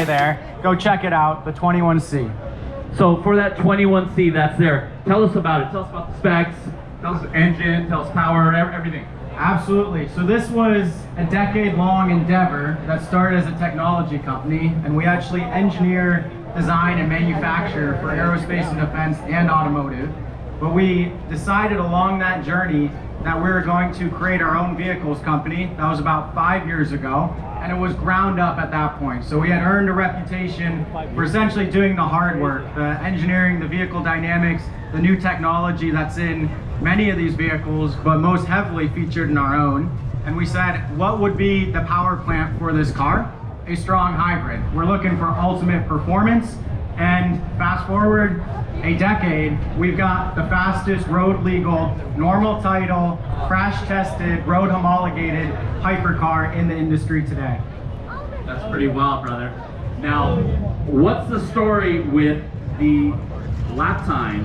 there. Go check it out, the 21C. So for that 21C that's there, tell us about it. Tell us about the specs, tell us the engine, tell us power, everything. Absolutely. So this was a decade-long endeavor that started as a technology company, and we actually engineer, design, and manufacture for aerospace and defense and automotive. But we decided along that journey that we were going to create our own vehicles company. That was about 5 years ago, and it was ground up at that point. So we had earned a reputation for essentially doing the hard work, the engineering, the vehicle dynamics, the new technology that's in many of these vehicles, but most heavily featured in our own. And we said, what would be the power plant for this car? A strong hybrid. We're looking for ultimate performance, and fast forward a decade, we've got the fastest road legal, normal title, crash tested, road homologated hypercar in the industry today. That's pretty wild, brother. Now, what's the story with the lap time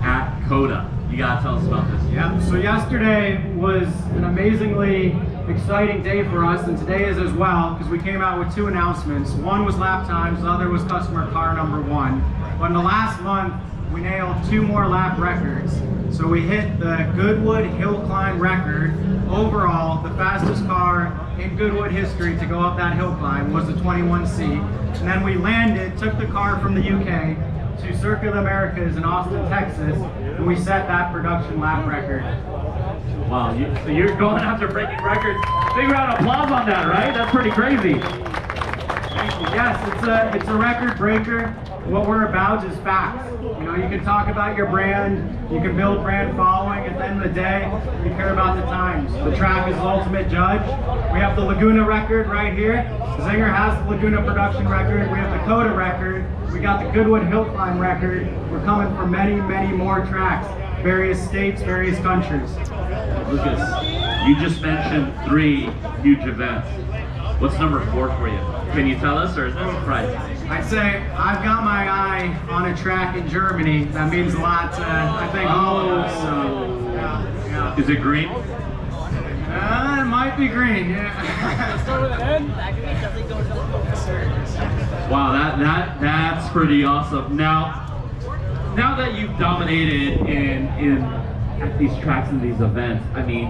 at COTA? You gotta tell us about this. Yeah, so yesterday was an amazingly exciting day for us, and today is as well, because we came out with two announcements. One was lap times, the other was customer car number one. But in the last month, we nailed two more lap records. So we hit the Goodwood hill climb record. Overall, the fastest car in Goodwood history to go up that hill climb was the 21C. And then we landed, took the car from the UK to Circuit Americas in Austin, Texas, and we set that production lap record. Wow, so you're going after breaking records. Big round of applause on that, right? That's pretty crazy. Thank you. Yes, it's a record breaker. What we're about is facts. You know, you can talk about your brand, you can build brand following. At the end of the day, you care about the times. The track is the ultimate judge. We have the Laguna record right here. Czinger has the Laguna production record. We have the COTA record. We got the Goodwood hill climb record. We're coming for many, many more tracks. Various states, various countries. Lucas, you just mentioned 3 huge events. What's number 4 for you? Can you tell us, or is that a surprise? I'd say I've got my eye on a track in Germany. That means a lot to, I think, all of us. So, yeah. Is it green? It might be green, yeah. Start with an N? Wow, that's pretty awesome. Now that you've dominated in at these tracks and these events, I mean,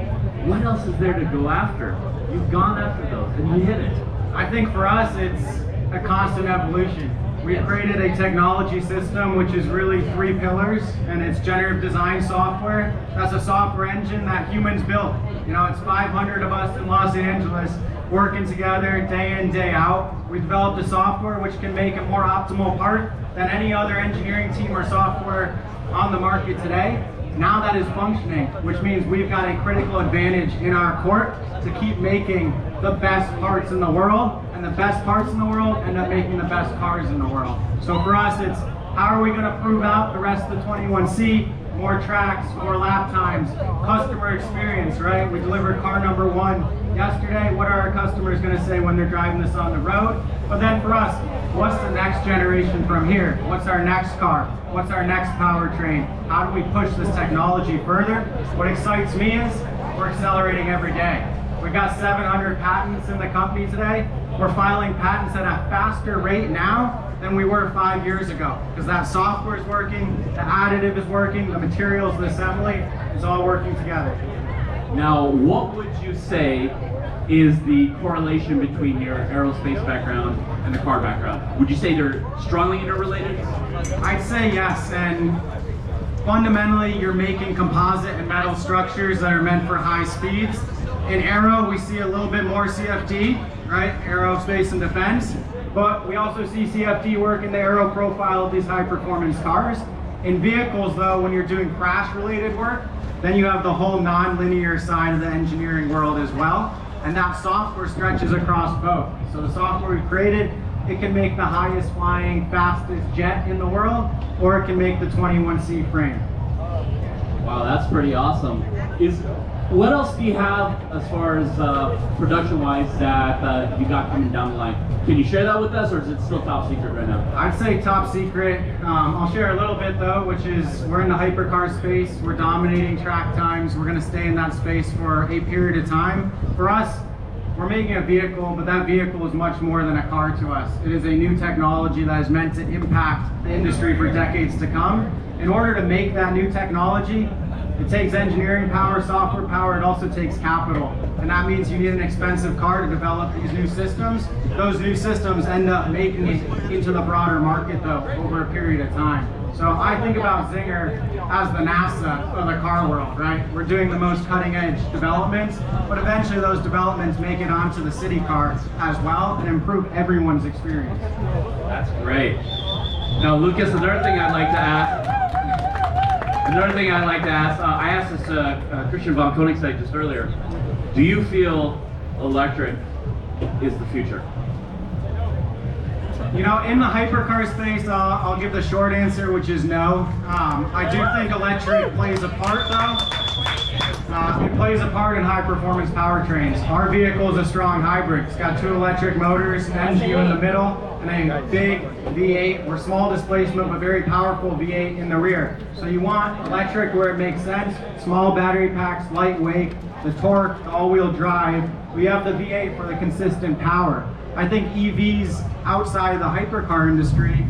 what else is there to go after? You've gone after those and you hit it. I think for us, it's a constant evolution. We've created a technology system which is really 3 pillars, and it's generative design software. That's a software engine that humans built. You know, it's 500 of us in Los Angeles working together day in, day out. We developed a software which can make a more optimal part than any other engineering team or software on the market today. Now that is functioning, which means we've got a critical advantage in our court to keep making the best parts in the world, and the best parts in the world end up making the best cars in the world. So for us, it's how are we going to prove out the rest of the 21C, more tracks, more lap times, customer experience, right? We delivered car number 1 yesterday. What are our customers going to say when they're driving this on the road? But then for us, what's the next generation from here? What's our next car? What's our next powertrain? How do we push this technology further? What excites me is we're accelerating every day. We've got 700 patents in the company today. We're filing patents at a faster rate now than we were 5 years ago, because that software is working, the additive is working, the materials, the assembly is all working together. Now, what would you say is the correlation between your aerospace background and the car background? Would you say they're strongly interrelated? I'd say yes, and fundamentally you're making composite and metal structures that are meant for high speeds. In aero, we see a little bit more CFD, right? Aerospace and defense. But we also see CFD work in the aero profile of these high performance cars. In vehicles though, when you're doing crash related work, then you have the whole non-linear side of the engineering world as well. And that software stretches across both. So the software we created, it can make the highest flying, fastest jet in the world, or it can make the 21C frame. Wow, that's pretty awesome. What else do you have as far as production-wise that you got coming down the line? Can you share that with us, or is it still top secret right now? I'd say top secret. I'll share a little bit though, which is we're in the hypercar space. We're dominating track times. We're going to stay in that space for a period of time. For us, we're making a vehicle, but that vehicle is much more than a car to us. It is a new technology that is meant to impact the industry for decades to come. In order to make that new technology, it takes engineering power, software power, it also takes capital. And that means you need an expensive car to develop these new systems. Those new systems end up making it into the broader market though, over a period of time. So I think about Czinger as the NASA of the car world, right? We're doing the most cutting edge developments, but eventually those developments make it onto the city car as well and improve everyone's experience. That's great. Now, Lucas, another thing I'd like to ask, I asked this Christian von Koenigsegg just earlier. Do you feel electric is the future? You know, in the hypercar space, I'll give the short answer, which is no. I do think electric plays a part, though. It plays a part in high-performance powertrains. Our vehicle is a strong hybrid. It's got 2 electric motors, an MGU in the middle, and a big V8. We're small displacement, but very powerful V8 in the rear. So you want electric where it makes sense. Small battery packs, lightweight, the torque, the all-wheel drive. We have the V8 for the consistent power. I think EVs outside of the hypercar industry,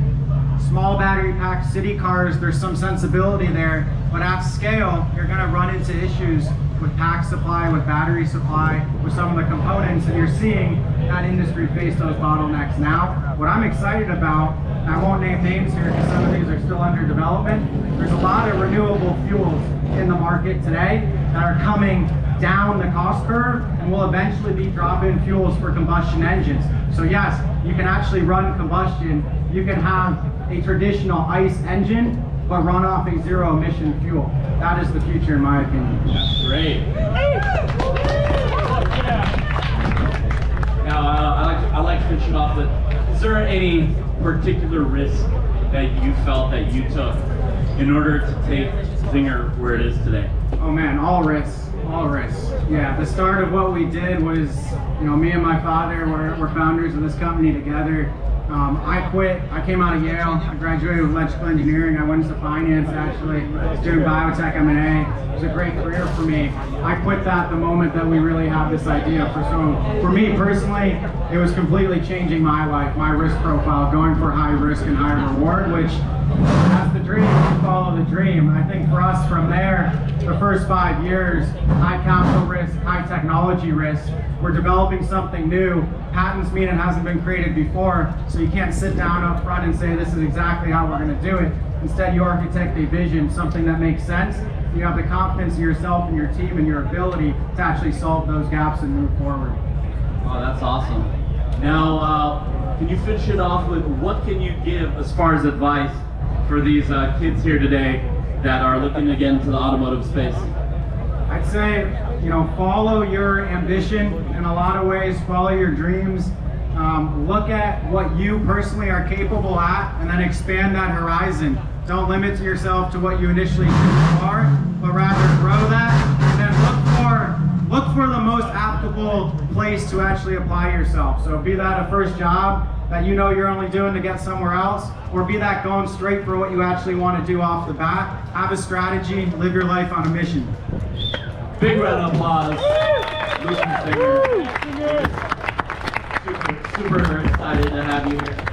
small battery packs, city cars, there's some sensibility there, but at scale, you're going to run into issues with pack supply, with battery supply, with some of the components, and you're seeing that industry face those bottlenecks now. What I'm excited about, and I won't name names here because some of these are still under development, there's a lot of renewable fuels in the market today that are coming down the cost curve and will eventually be drop-in fuels for combustion engines. So yes, you can actually run combustion. You can have a traditional ICE engine, but run off a zero-emission fuel. That is the future, in my opinion. That's great. Now, I like to finish it off with, is there any particular risk that you felt that you took in order to take Czinger where it is today? Oh man, all risks. All risks. Yeah, the start of what we did was, me and my father were founders of this company together. I quit. I came out of Yale. I graduated with electrical engineering. I went into finance actually. I was doing biotech M&A. It was a great career for me. I quit that the moment that we really had this idea. For me personally, it was completely changing my life, my risk profile, going for high risk and high reward, which that's the dream. You follow the dream. I think for us from there, the first 5 years, high capital risk, high technology risk. We're developing something new. Patents mean it hasn't been created before, so you can't sit down up front and say this is exactly how we're going to do it. Instead, you architect a vision, something that makes sense. You have the confidence in yourself and your team and your ability to actually solve those gaps and move forward. Oh, that's awesome. Now, can you finish it off with what can you give as far as advice for these kids here today that are looking to get into the automotive space? I'd say, follow your ambition in a lot of ways, follow your dreams. Look at what you personally are capable at and then expand that horizon. Don't limit yourself to what you initially are, but rather grow that and then look for the most applicable place to actually apply yourself. So be that a first job that you're only doing to get somewhere else, or be that going straight for what you actually want to do off the bat. Have a strategy, live your life on a mission. Big round of applause. Lucas Czinger. Super excited to have you here.